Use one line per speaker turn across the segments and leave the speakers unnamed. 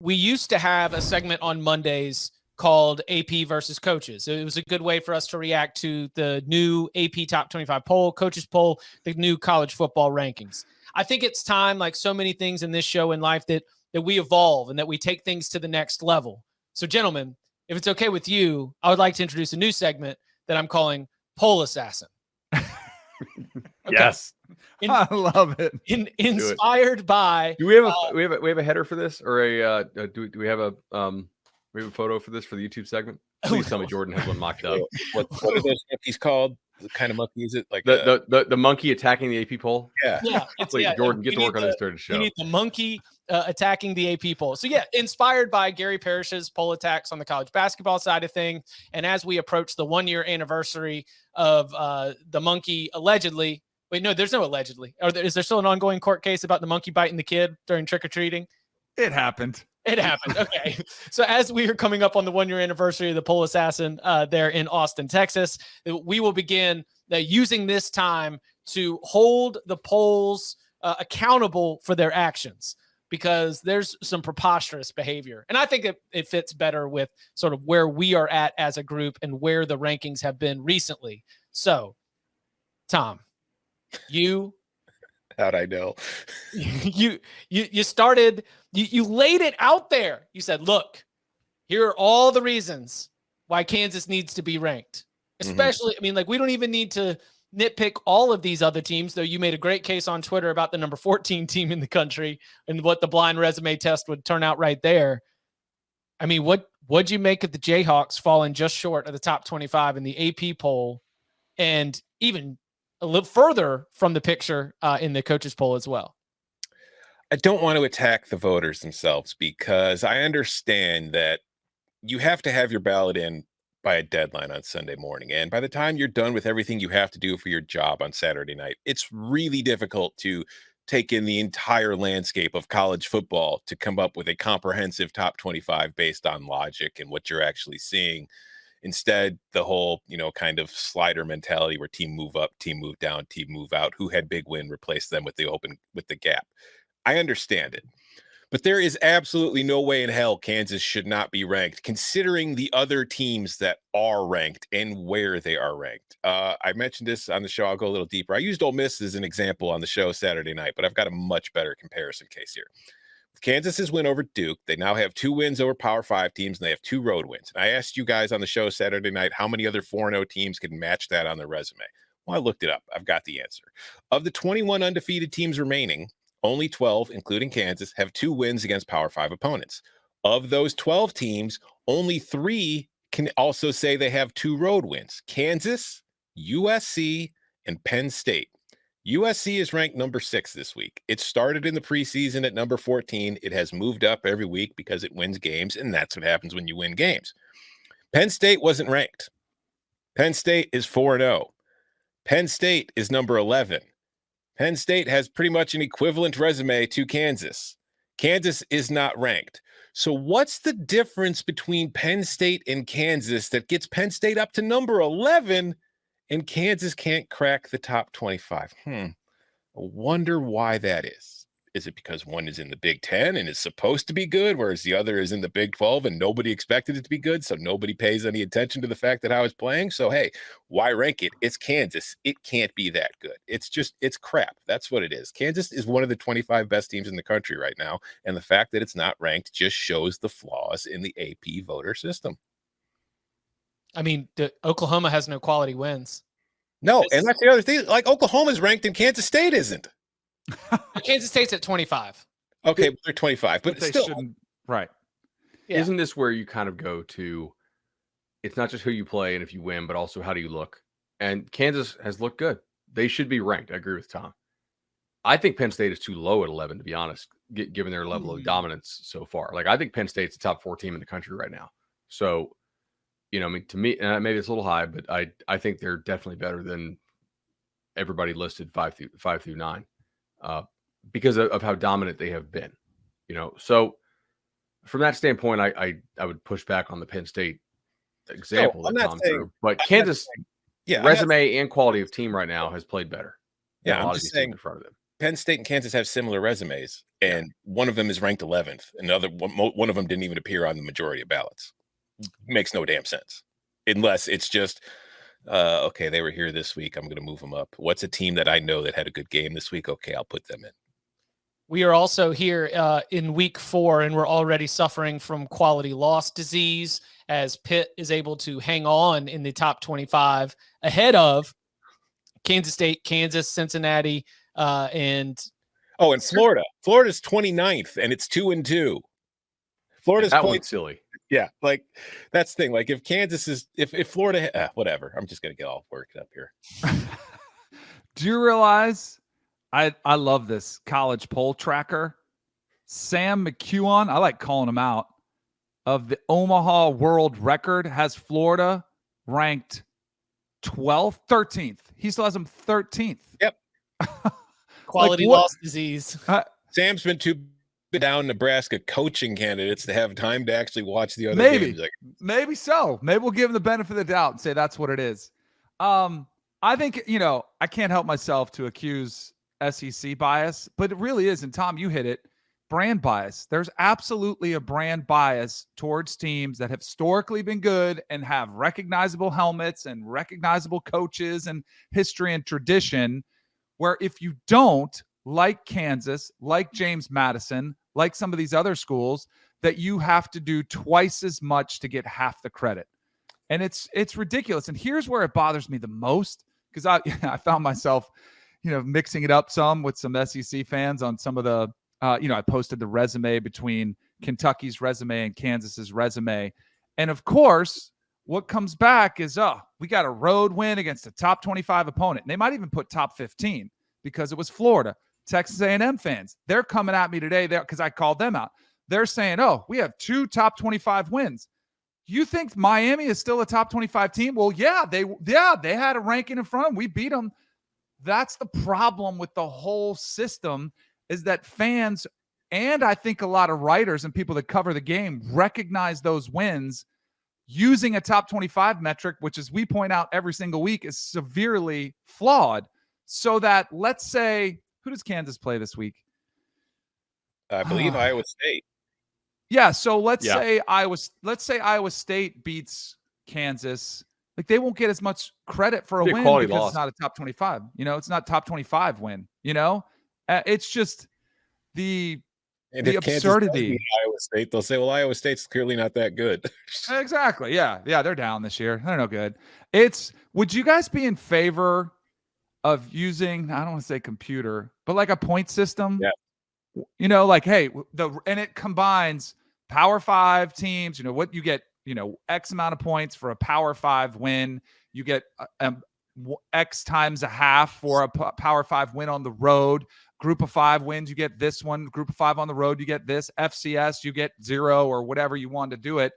we used to have a segment on Mondays called AP versus coaches. It was a good way for us to react to the new AP top 25 poll, coaches poll, the new college football rankings. I think it's time, like so many things in this show in life, that we evolve and that we take things to the next level. So, gentlemen, if it's okay with you, I would like to introduce a new segment that I'm calling Poll Assassin.
Okay. Yes. I love it.
Inspired by.
Do we have a header for this, or do we have a photo for this for the YouTube segment? Please tell me Jordan has one mocked up.
What are those monkeys called? What kind of monkey is it? Like
the monkey attacking the AP poll?
Yeah.
Please, Jordan, get to work on this during the show.
You need the monkey attacking the AP poll. So yeah, inspired by Gary Parrish's poll attacks on the college basketball side of things. And as we approach the 1-year anniversary of the monkey allegedly, wait, no, there's no allegedly. Is there still an ongoing court case about the monkey biting the kid during trick-or-treating?
It happened.
It happened. Okay. So as we are coming up on the 1-year anniversary of the Poll Assassin there in Austin, Texas, we will begin using this time to hold the polls accountable for their actions, because there's some preposterous behavior. And I think it fits better with sort of where we are at as a group and where the rankings have been recently. So, Tom,
how'd I know?
You started, you laid it out there. You said, look, here are all the reasons why Kansas needs to be ranked. Especially, I mean, like, we don't even need to nitpick all of these other teams, though you made a great case on Twitter about the number 14 team in the country and what the blind resume test would turn out right there. I mean, what'd you make of the Jayhawks falling just short of the top 25 in the AP poll, and even a little further from the picture in the coaches poll as well?
I don't want to attack the voters themselves, because I understand that you have to have your ballot in by a deadline on Sunday morning. And by the time you're done with everything you have to do for your job on Saturday night, it's really difficult to take in the entire landscape of college football to come up with a comprehensive top 25 based on logic and what you're actually seeing. Instead, the whole, kind of slider mentality where team move up, team move down, team move out, who had big win, replace them with the gap. I understand it, but there is absolutely no way in hell Kansas should not be ranked, considering the other teams that are ranked and where they are ranked. I mentioned this on the show. I'll go a little deeper. I used Ole Miss as an example on the show Saturday night, but I've got a much better comparison case here. With Kansas's win over Duke, they now have 2 wins over Power 5 teams, and they have 2 road wins. And I asked you guys on the show Saturday night how many other 4-0 teams could match that on their resume. Well, I looked it up. I've got the answer. Of the 21 undefeated teams remaining, only 12, including Kansas, have 2 wins against Power 5 opponents. Of those 12 teams, only 3 can also say they have 2 road wins: Kansas, USC, and Penn State. USC is ranked number 6 this week. It started in the preseason at number 14. It has moved up every week because it wins games, and that's what happens when you win games. Penn State wasn't ranked. Penn State is 4-0. Penn State is number 11. Penn State has pretty much an equivalent resume to Kansas. Kansas is not ranked. So what's the difference between Penn State and Kansas that gets Penn State up to number 11 and Kansas can't crack the top 25? I wonder why that is. Is it because one is in the Big Ten and is supposed to be good, whereas the other is in the Big 12 and nobody expected it to be good, so nobody pays any attention to the fact that how it's playing? So, hey, why rank it? It's Kansas. It can't be that good. It's crap. That's what it is. Kansas is one of the 25 best teams in the country right now, and the fact that it's not ranked just shows the flaws in the AP voter system.
I mean, Oklahoma has no quality wins.
No, and that's the other thing. Like, Oklahoma's ranked and Kansas State isn't.
Kansas State's at 25.
Okay, but they're 25, but
they
still.
Right.
Yeah.
Isn't this where you kind of go to, it's not just who you play and if you win, but also how do you look? And Kansas has looked good. They should be ranked. I agree with Tom. I think Penn State is too low at 11, to be honest, given their level of dominance so far. Like, I think Penn State's the top 4 team in the country right now. So, I mean, to me, maybe it's a little high, but I think they're definitely better than everybody listed 5 through 9. Because of how dominant they have been, So from that standpoint, I would push back on the Penn State example that Tom threw. But Kansas, resume and quality of team right now has played better.
Yeah, I'm just saying in front of them. Penn State and Kansas have similar resumes, and one of them is ranked 11th. Another one of them didn't even appear on the majority of ballots. Makes no damn sense, unless it's just okay, they were here this week, I'm going to move them up. What's a team that I know that had a good game this week? Okay, I'll put them in.
We are also here in week 4, and we're already suffering from quality loss disease as Pitt is able to hang on in the top 25 ahead of Kansas State, Kansas, Cincinnati, and
Florida. Florida's 29th, and it's 2-2. Florida's
that one's silly.
Yeah, like that's the thing. Like if Kansas is, if Florida, whatever. I'm just gonna get all worked up here.
Do you realize? I love this college poll tracker. Sam McEwen, I like calling him out, of the Omaha World Record, has Florida ranked 12th, 13th. He still has them 13th.
Yep.
Quality loss disease.
Sam's been too down Nebraska coaching candidates to have time to actually watch the other games.
Maybe so. Maybe we'll give him the benefit of the doubt and say that's what it is. I think, I can't help myself to accuse SEC bias, but it really is. And Tom, you hit it. Brand bias. There's absolutely a brand bias towards teams that have historically been good and have recognizable helmets and recognizable coaches and history and tradition, where if you don't, like Kansas, like James Madison, like some of these other schools, that you have to do twice as much to get half the credit. And it's ridiculous. And here's where it bothers me the most, because I found myself, mixing it up some with some SEC fans on some of the, I posted the resume between Kentucky's resume and Kansas's resume. And of course, what comes back is, we got a road win against a top 25 opponent. And they might even put top 15 because it was Florida. Texas A&M fans, they're coming at me today there because I called them out. They're saying, we have 2 top 25 wins. You think Miami is still a top 25 team? Well, yeah, they had a ranking in front of them. We beat them. That's the problem with the whole system, is that fans, and I think a lot of writers and people that cover the game, recognize those wins using a top 25 metric, which, as we point out every single week, is severely flawed. So that, let's say, who does Kansas play this week?
I believe Iowa State.
Yeah, so let's say Iowa State beats Kansas. Like, they won't get as much credit for a win because loss. It's not a top 25. It's not top 25 win. It's just the absurdity.
Iowa State, they'll say, well, Iowa State's clearly not that good.
Exactly. Yeah, they're down this year. They're no good. Would you guys be in favor of using, I don't want to say computer, but like a point system?
Yeah.
Like, hey, and it combines Power 5 teams, what you get, X amount of points for a Power 5 win. You get X times a half for a Power 5 win on the road. Group of 5 wins, you get this one. Group of 5 on the road, you get this. FCS, you get 0 or whatever you want to do it.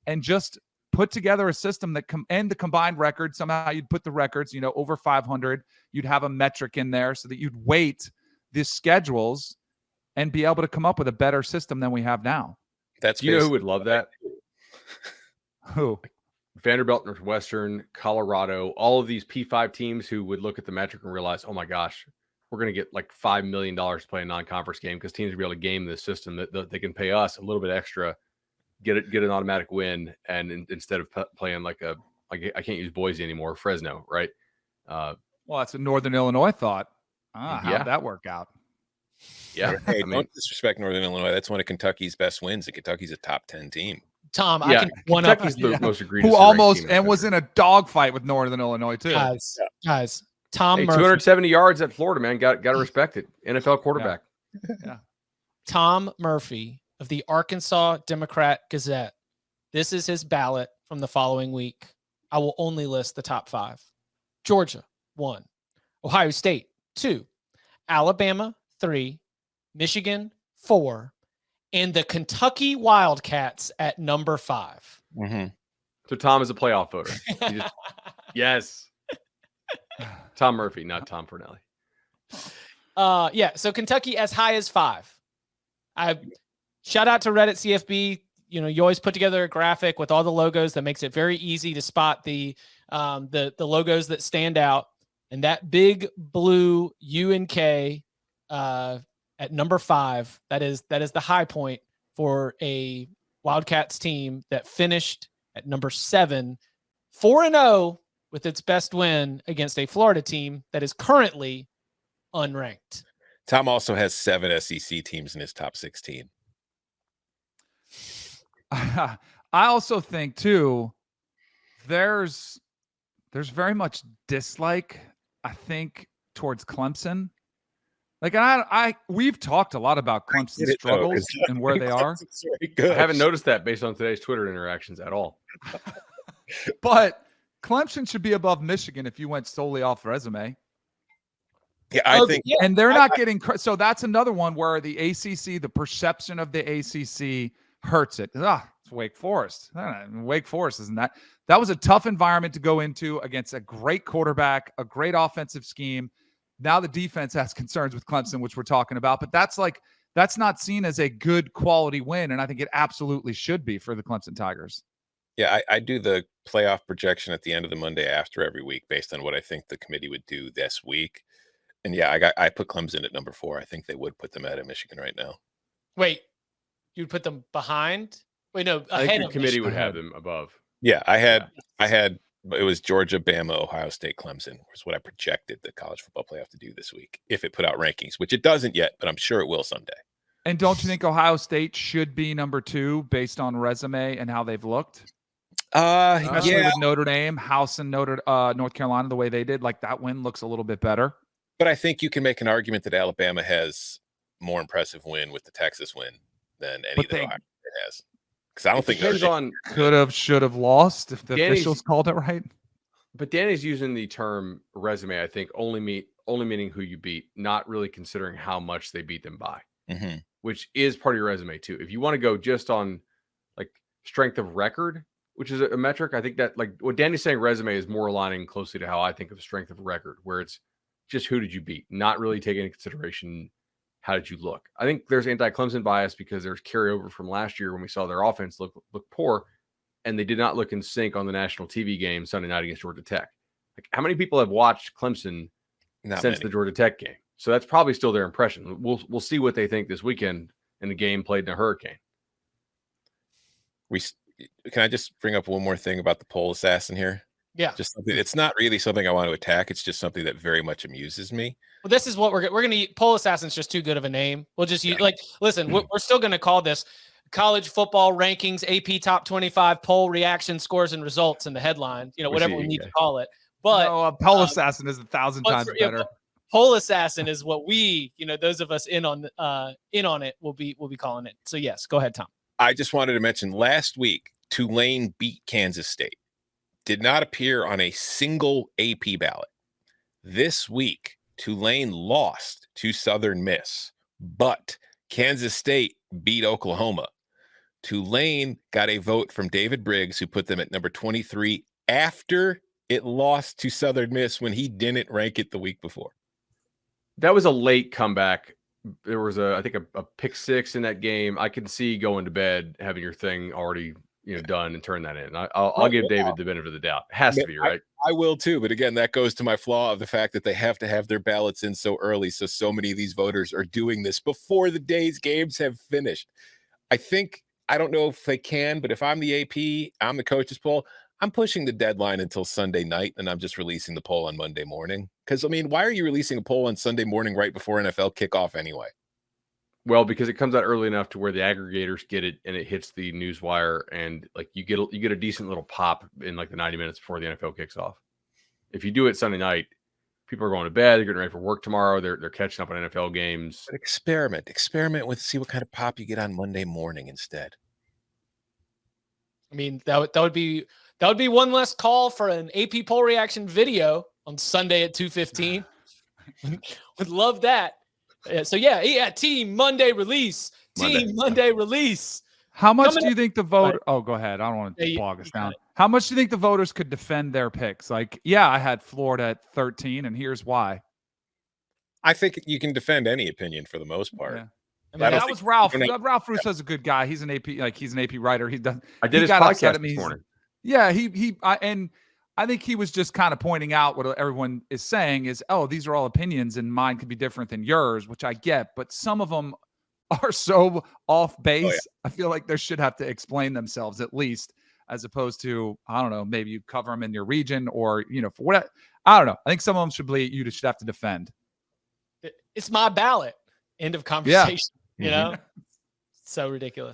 And just put together a system that and the combined record. Somehow you'd put the records, over 500. You'd have a metric in there so that you'd weight the schedules and be able to come up with a better system than we have now.
Do you know who would love that?
Who?
Vanderbilt, Northwestern, Colorado, all of these P5 teams who would look at the metric and realize, oh my gosh, we're going to get like $5 million to play a non-conference game because teams will be able to game this system that they can pay us a little bit extra, get an automatic win, and instead of playing like I can't use Boise anymore, Fresno, right?
Well, that's what Northern Illinois thought. How did that work out?
Yeah.
Hey, don't disrespect Northern Illinois. That's one of Kentucky's best wins, and Kentucky's a top 10 team.
Tom, I can one up
the most egregious.
Who almost and was in a dogfight with Northern Illinois too.
Guys, Tom Murphy,
270 yards at Florida, man. Got to respect it. NFL quarterback.
Yeah.
Tom Murphy of the Arkansas Democrat Gazette. This is his ballot from the following week. I will only list the top 5. Georgia, 1. Ohio State, 2. Alabama, 3. Michigan, 4. And the Kentucky Wildcats at number 5.
Mm-hmm.
So Tom is a playoff voter. Yes. Tom Murphy, not Tom Fornelli.
So Kentucky as high as 5. I shout out to Reddit CFB. You always put together a graphic with all the logos that makes it very easy to spot the logos that stand out. And that big blue U and K at number 5. That is the high point for a Wildcats team that finished at number 7, 4-0 with its best win against a Florida team that is currently unranked.
Tom also has 7 SEC teams in his top 16.
I also think too, there's very much dislike, I think, towards Clemson. Like, we've talked a lot about Clemson's struggles and where they are.
I haven't noticed that based on today's Twitter interactions at all.
But Clemson should be above Michigan if you went solely off resume.
Yeah, I think,
and they're not getting. So that's another one where the ACC, the perception of the ACC hurts it. It's Wake Forest. Wake Forest isn't that. That was a tough environment to go into against a great quarterback, a great offensive scheme. Now the defense has concerns with Clemson, which we're talking about, but that's not seen as a good quality win, and I think it absolutely should be for the Clemson Tigers.
Yeah, I do the playoff projection at the end of the Monday after every week based on what I think the committee would do this week. And yeah, I put Clemson at number 4. I think they would put them ahead of Michigan right now.
Wait, you'd put them behind? Wait, no,
I
ahead
think the
of
committee
Michigan.
would have them above.
Yeah, I had it was Georgia, Bama, Ohio State, Clemson was what I projected the college football playoff to do this week if it put out rankings, which it doesn't yet, but I'm sure it will someday.
And don't you think Ohio State should be number 2 based on resume and how they've looked? Especially with Notre Dame, House and North Carolina, the way they did, like that win looks a little bit better.
But I think you can make an argument that Alabama has more impressive win with the Texas win than any that Ohio State has. Because I don't think
depends on
could have, should have lost if the officials called it right.
But Danny's using the term resume, I think, only meaning who you beat, not really considering how much they beat them by, which is part of your resume too. If you want to go just on like strength of record, which is a metric, I think that like what Danny's saying, resume is more aligning closely to how I think of strength of record, where it's just who did you beat, not really taking into consideration how did you look. I think there's anti-Clemson bias because there's carryover from last year when we saw their offense look poor, and they did not look in sync on the national TV game Sunday night against Georgia Tech. Like, how many people have watched Clemson since the Georgia Tech game? So that's probably still their impression. We'll see what they think this weekend in the game played in a hurricane.
Can I just bring up one more thing about the poll assassin here?
Yeah.
Just something, it's not really something I want to attack. It's just something that very much amuses me.
Well, this is what we're going to poll assassin's just too good of a name. We'll just use listen, we're still going to call this college football rankings, AP top 25 poll reaction scores and results in the headline, whatever we need to call it. But
no, poll assassin is 1,000 times better.
Poll assassin is what we, those of us in on it will be calling it. So yes, go ahead, Tom.
I just wanted to mention last week, Tulane beat Kansas State. Did not appear on a single AP ballot. This week, Tulane lost to Southern Miss, but Kansas State beat Oklahoma. Tulane got a vote from David Briggs, who put them at number 23 after it lost to Southern Miss when he didn't rank it the week before.
That was a late comeback. There was I think a pick 6 in that game. I can see going to bed, having your thing already done and turn that in. I'll give David the benefit of the doubt. It has to be, right?
I will too. But again, that goes to my flaw of the fact that they have to have their ballots in so early. So many of these voters are doing this before the day's games have finished. I don't know if they can, but if I'm the AP, I'm the coach's poll, I'm pushing the deadline until Sunday night, and I'm just releasing the poll on Monday morning. Because, why are you releasing a poll on Sunday morning right before NFL kickoff anyway?
Well, because it comes out early enough to where the aggregators get it and it hits the news wire, and like you get a decent little pop in like the 90 minutes before the NFL kicks off. If you do it Sunday night, people are going to bed, they're getting ready for work tomorrow, they're catching up on NFL games.
But experiment with, see what kind of pop you get on Monday morning instead.
That would be one less call for an AP poll reaction video on Sunday at 2:15. Would love that. So team Monday release. Monday release.
How much do you think the vote? Oh, go ahead. I don't want to bog us down. How much do you think the voters could defend their picks? Like, I had Florida at 13, and here's why.
I think you can defend any opinion for the most part.
Yeah. That was Ralph. Ralph Russo is a good guy. He's an AP, he's an AP writer.
I did his podcast this morning.
Yeah, I think he was just kind of pointing out what everyone is saying is, oh, these are all opinions and mine could be different than yours, which I get, but some of them are so off base.
Oh, yeah.
I feel like they should have to explain themselves at least, as opposed to, I don't know, maybe you cover them in your region or, for what, I don't know. I think some of them should have to defend.
It's my ballot. End of conversation. So ridiculous.